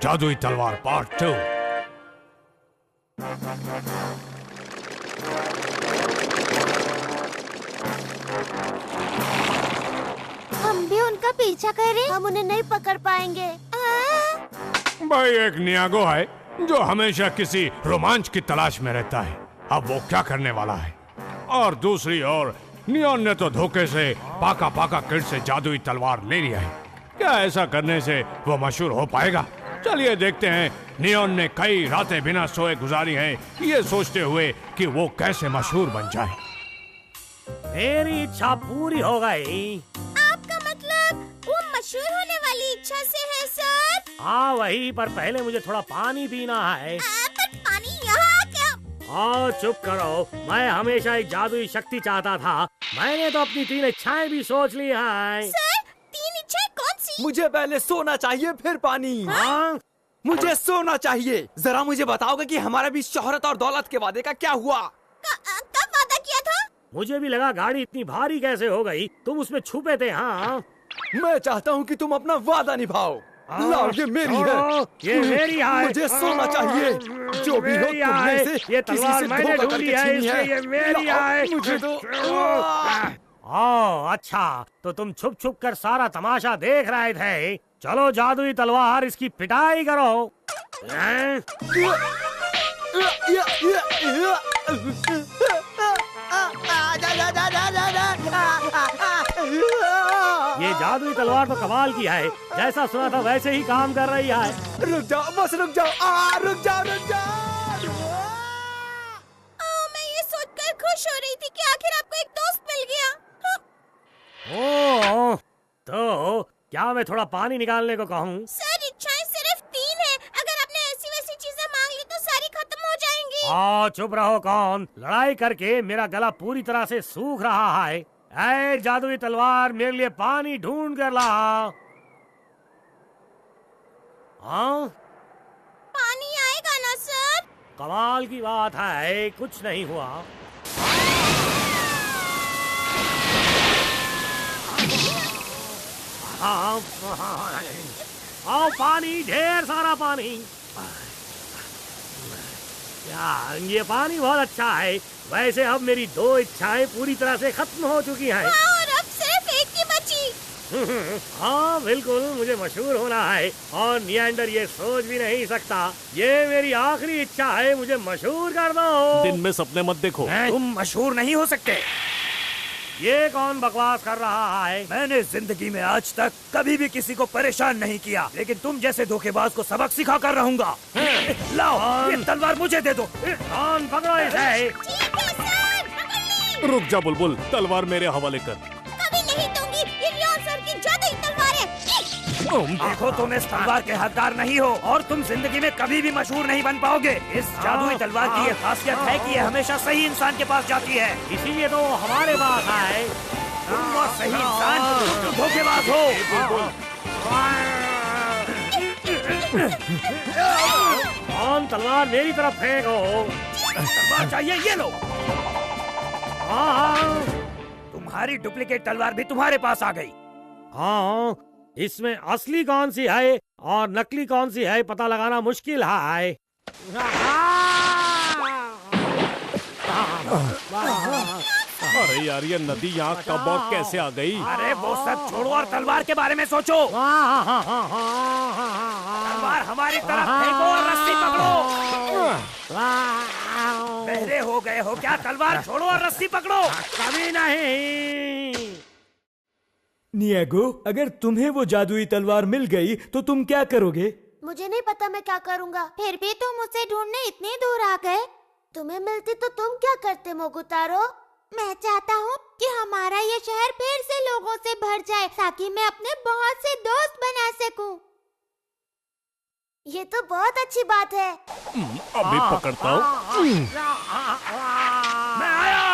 जादुई तलवार पार्ट 2। हम भी उनका पीछा करें, हम उन्हें नहीं पकड़ पाएंगे। भाई एक नियागो है जो हमेशा किसी रोमांच की तलाश में रहता है। अब वो क्या करने वाला है? और दूसरी ओर नियॉन ने तो धोखे से पाका पाका किड से जादुई तलवार ले लिया है। क्या ऐसा करने से वो मशहूर हो पाएगा? चलिए देखते हैं। नियॉन ने कई रातें बिना सोए गुजारी हैं, ये सोचते हुए कि वो कैसे मशहूर बन जाए। मेरी इच्छा पूरी हो गई। आपका मतलब वो मशहूर होने वाली इच्छा से है सर? हाँ वही, पर पहले मुझे थोड़ा पानी पीना है। पर पानी यहाँ क्या? आओ चुप करो, मैं हमेशा एक जादुई शक्ति चाहता था। मैंने तो अपनी 3 इच्छाएं भी सोच ली हैं। सर 3 इच्छाएं कौन सी? मुझे पहले सोना चाहिए फिर पानी। हाँ? मुझे सोना चाहिए। जरा मुझे बताओगे कि हमारे बीच शोहरत और दौलत के वादे का क्या हुआ? कब वादा किया था? मुझे भी लगा गाड़ी इतनी भारी कैसे हो गई, तुम उसमें छुपे थे। हाँ मैं चाहता हूँ कि तुम अपना वादा निभाओ। लाओ, ये मेरी है। ये मेरी है। मुझे सोना चाहिए। जो भी हो तुमने से ये किसी तलवार से मैंने धोखा ढूंढी करके है, छीनी इसलिए ये मेरी है। मुझे तो ओह अच्छा, तो तुम छुप छुप कर सारा तमाशा देख रहे थे। चलो जादुई तलवार इसकी पिटाई करो। हैं? ये जादुई तलवार तो कमाल की है, जैसा सुना था वैसे ही काम कर रही है। रुक जाओ, बस रुक जाओ। रुक जाओ, रुक जाओ। मैं ये सोचकर खुश हो रही थी कि आखिर आपको एक दोस्त मिल गया। ओह, तो क्या मैं थोड़ा पानी निकालने को कहूँ? सर इच्छाएं सिर्फ 3 है। अगर आपने ऐसी वैसी चीजें मांग ली तो सारी खत्म हो जाएंगी। चुप रहो। कौन? लड़ाई करके मेरा गला पूरी तरह से सूख रहा है। ऐ जादुई तलवार, मेरे लिए पानी ढूंढ कर ला। हाँ? पानी आएगा ना सर? कमाल की बात है, कुछ नहीं हुआ। आओ पानी, ढेर सारा पानी। ये पानी बहुत अच्छा है। वैसे अब मेरी 2 इच्छाएं पूरी तरह से खत्म हो चुकी हैं। और अब सिर्फ एक ही बची। हाँ बिल्कुल, मुझे मशहूर होना है और नियंडर ये सोच भी नहीं सकता। ये मेरी आखिरी इच्छा है, मुझे मशहूर कर दो। दिन में सपने मत देखो। तुम मशहूर नहीं हो सकते। ये कौन बकवास कर रहा है? मैंने जिंदगी में आज तक कभी भी किसी को परेशान नहीं किया, लेकिन तुम जैसे धोखेबाज को सबक सिखा कर रहूंगा। लाओ, ये तलवार मुझे दे दो। कौन? पकड़ो इसे। ठीक है सर, पकड़ ली। रुक जा बुलबुल, तलवार मेरे हवाले कर। कभी नहीं दूंगी। ये नियॉन सर की जादुई तलवार है। देखो, तुम इस तलवार के हकदार नहीं हो और तुम जिंदगी में कभी भी मशहूर नहीं बन पाओगे। इस जादुई तलवार की ये खासियत है कि ये हमेशा सही इंसान के पास जाती है। इसीलिए तो हमारे पास है। तुम वो सही इंसान जो धोखेबाज हो। कौन? तलवार मेरी तरफ फेंको। तलवार चाहिए? ये लो। हाँ तुम्हारी डुप्लीकेट तलवार भी तुम्हारे पास आ गई। हाँ, इसमें असली कौन सी है और नकली कौन सी है पता लगाना मुश्किल है। अरे यार, ये नदी यहाँ कब और कैसे आ गई? अरे वो सब छोड़ो और तलवार के बारे में सोचो। तलवार हमारी तरफ फेंको और रस्सी पकड़ो। बहरे हो गए हो क्या? तलवार छोड़ो और रस्सी पकड़ो। कभी नहीं। नियागो, अगर तुम्हें वो जादुई तलवार मिल गई तो तुम क्या करोगे? मुझे नहीं पता मैं क्या करूँगा। फिर भी तुम उसे ढूंढने इतनी दूर आ गए। तुम्हें मिलती तो तुम क्या करते मोगुतारो? मैं चाहता हूँ कि हमारा ये शहर फिर से लोगों से भर जाए ताकि मैं अपने बहुत से दोस्त बना सकूं। ये तो बहुत अच्छी बात है। अभी पकड़ता हूँ। मैं आया।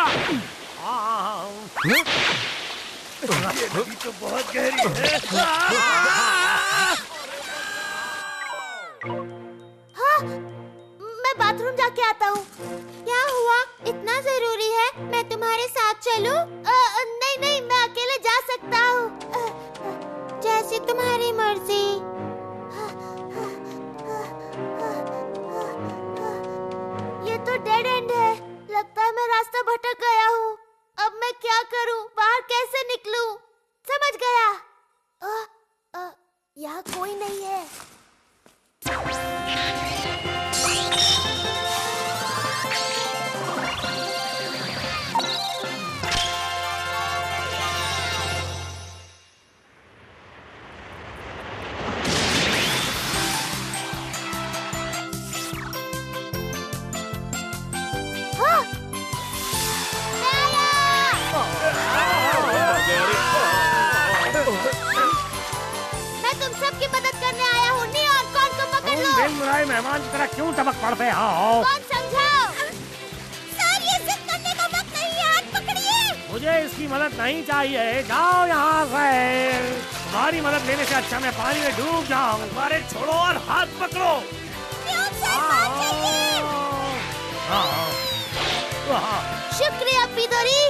ये नदी तो बहुत गहरी है। हाँ, मैं बाथरूम जाके आता हूँ। क्या हुआ? इतना जरूरी है मैं तुम्हारे साथ चलूं? नहीं नहीं, मैं अकेले जा सकता हूँ। जैसी तुम्हारी मर्जी। डेड एंड है। लगता है मैं रास्ता भटक गया हूँ। अब मैं क्या करूँ? बाहर कैसे निकलूँ? समझ गया। यहाँ कोई नहीं है। मैं तुम सबकी मदद करने आया हूँ। नियॉन, कौन को पकड़ लो। बिन बुलाए मेहमान की तरह क्यों टपक पड़ते हो? कौन समझाओ। सर, ये जिद करने का वक्त नहीं है। हाथ पकड़िए। मुझे इसकी मदद नहीं चाहिए। जाओ यहाँ से। तुम्हारी मदद लेने से अच्छा मैं पानी में डूब जाऊँ। हमारे छोड़ो और हाथ पकड़ो। नियॉन सर, बात चाहिए। शुक्रिया पिदोरी।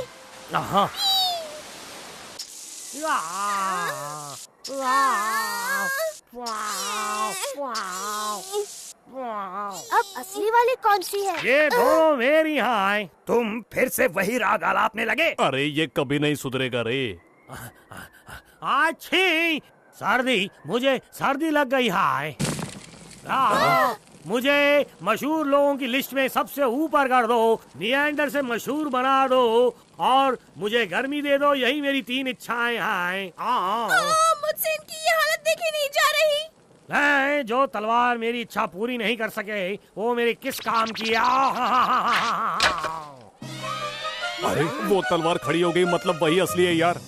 अब असली वाली कौन सी है? ये दोनों मेरी हैं। तुम फिर से वही राग आलापने लगे। अरे ये कभी नहीं सुधरेगा रे। अच्छी सर्दी, मुझे सर्दी लग गई है। मुझे मशहूर लोगों की लिस्ट में सबसे ऊपर कर दो, नियेंडर से मशहूर बना दो और मुझे गर्मी दे दो। यही मेरी 3 इच्छाएं हैं। मुझसे इनकी ये हालत देखी नहीं जा रही। नहीं, जो तलवार मेरी इच्छा पूरी नहीं कर सके वो मेरे किस काम की? अरे वो तलवार खड़ी हो गई, मतलब वही असली है यार।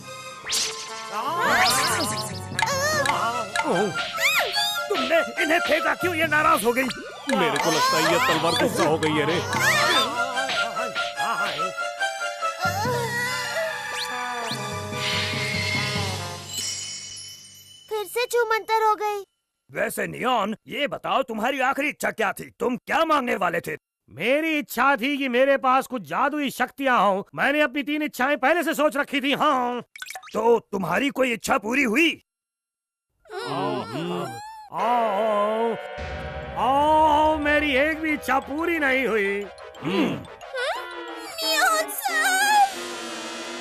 तुमने इन्हें फेंका क्यों? ये नाराज हो गई। मेरे को लगता है ये तलवार गुस्सा हो गई है रे। फिर से छूमंतर हो गई। वैसे नियॉन, ये बताओ तुम्हारी आखिरी इच्छा क्या थी? तुम क्या मांगने वाले थे? मेरी इच्छा थी कि मेरे पास कुछ जादुई शक्तियाँ हों। मैंने अपनी 3 इच्छाएं पहले से सोच रखी थी। हाँ, तो तुम्हारी कोई इच्छा पूरी हुई? मेरी एक भी इच्छा पूरी नहीं हुई। Neon sir.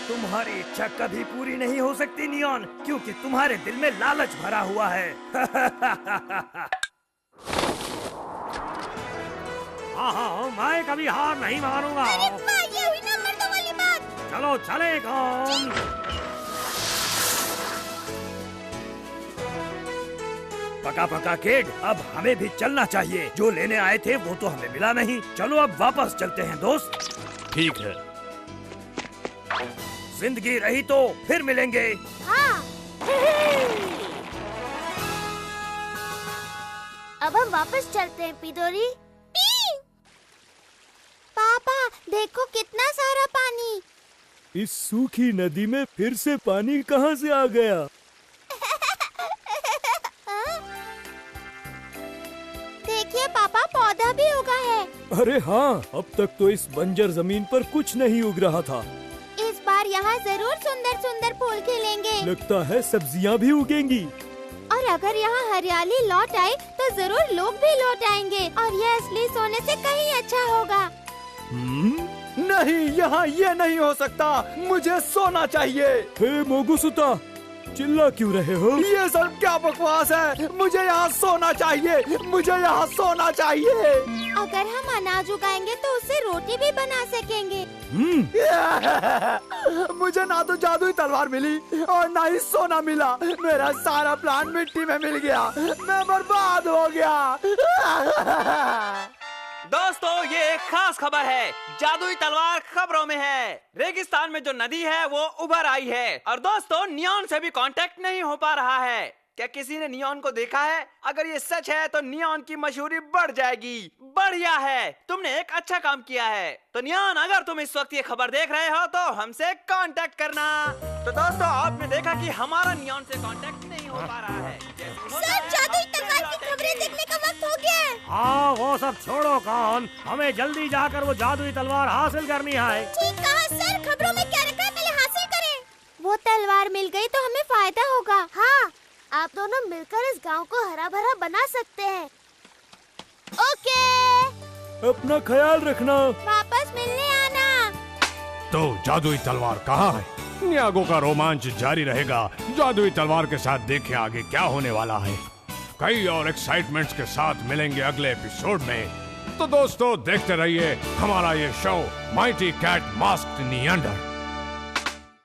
तुम्हारी इच्छा कभी पूरी नहीं हो सकती नियॉन, क्योंकि तुम्हारे दिल में लालच भरा हुआ है। मैं कभी हार नहीं मानूंगा। ये हुई ना मर्दों वाली बात। चलो चले कौन? पका पका किड, अब हमें भी चलना चाहिए। जो लेने आए थे वो तो हमें मिला नहीं। चलो अब वापस चलते हैं दोस्त। ठीक है। जिंदगी रही तो फिर मिलेंगे। हाँ। अब हम वापस चलते हैं पिदोरी। पापा देखो कितना सारा पानी। इस सूखी नदी में फिर से पानी कहाँ से आ गया? देखिए पापा, पौधा भी उगा है। अरे हाँ, अब तक तो इस बंजर जमीन पर कुछ नहीं उग रहा था। इस बार यहाँ जरूर सुंदर सुंदर फूल खिलेंगे। लगता है सब्जियाँ भी उगेंगी। और अगर यहाँ हरियाली लौट आए तो जरूर लोग भी लौट आएंगे और ये असली सोने से कहीं अच्छा होगा। नहीं, यहाँ ये नहीं हो सकता। मुझे सोना चाहिए। हे मोगुसुता, चिल्ला क्यों रहे हो? ये सब क्या बकवास है? मुझे यहाँ सोना चाहिए। मुझे यहाँ सोना चाहिए। अगर हम अनाज उगाएंगे तो उससे रोटी भी बना सकेंगे। मुझे ना तो जादुई तलवार मिली और ना ही सोना मिला। मेरा सारा प्लान मिट्टी में मिल गया। मैं बर्बाद हो गया। दोस्तों, ये एक खास खबर है। जादुई तलवार खबरों में है। रेगिस्तान में जो नदी है वो उभर आई है और दोस्तों, नियॉन से भी कांटेक्ट नहीं हो पा रहा है। क्या किसी ने नियॉन को देखा है? अगर ये सच है तो नियॉन की मशहूरी बढ़ जाएगी। बढ़िया है, तुमने एक अच्छा काम किया है। तो नियॉन, अगर तुम इस वक्त ये खबर देख रहे हो तो हमसे कांटेक्ट करना। तो दोस्तों, आपने देखा कि हमारा नियॉन से कांटेक्ट नहीं हो पा रहा है। सर, जादुई तलवार की खबरें देखने का वक्त हो गया है। हाँ, वो सब छोड़ो कौन, हमें जल्दी जाकर वो जादुई तलवार हासिल करनी है। ठीक कहा सर, खबरों में क्या रखा है पहले हासिल करें। वो तलवार मिल गई तो हमें फायदा होगा। हाँ, आप दोनों मिलकर इस गांव को हरा भरा बना सकते हैं। ओके। अपना ख्याल रखना। वापस मिलने आना। तो जादुई तलवार कहाँ है? नियागो का रोमांच जारी रहेगा। जादुई तलवार के साथ देखें आगे क्या होने वाला है। कई और एक्साइटमेंट्स के साथ मिलेंगे अगले एपिसोड में। तो दोस्तों देखते रहिए हमारा ये शो माइटी कैट मास्क्ड नियंडर।